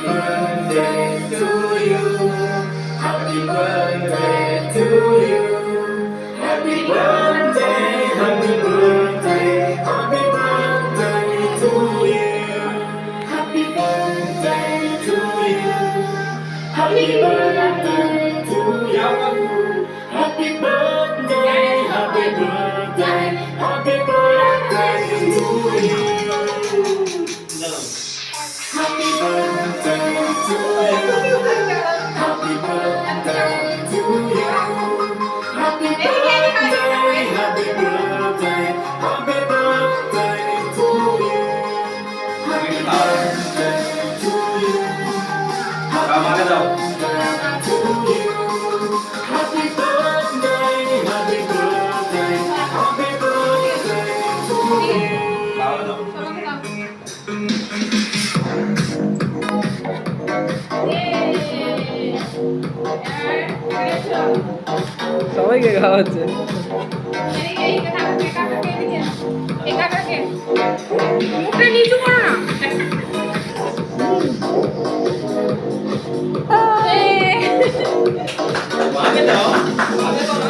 birthday to you. Happy birthday to you. Happy birthday, happy birthday, happy birthday to you. Happy birthday to you. Happy birthday to you. Happy birthday, happy birthday, happy birthday to you. Happy birthday to you. Happy birthday to you. Happy birthday, happy birthday, happy birthday to you. Happy birthday to you. Happy birthday to you. Happy birthday, happy birthday, happy birthday to you. সবাইকে খাওয়াচ্ছে। নিচু করো না। আগে দাও, আগে দাও।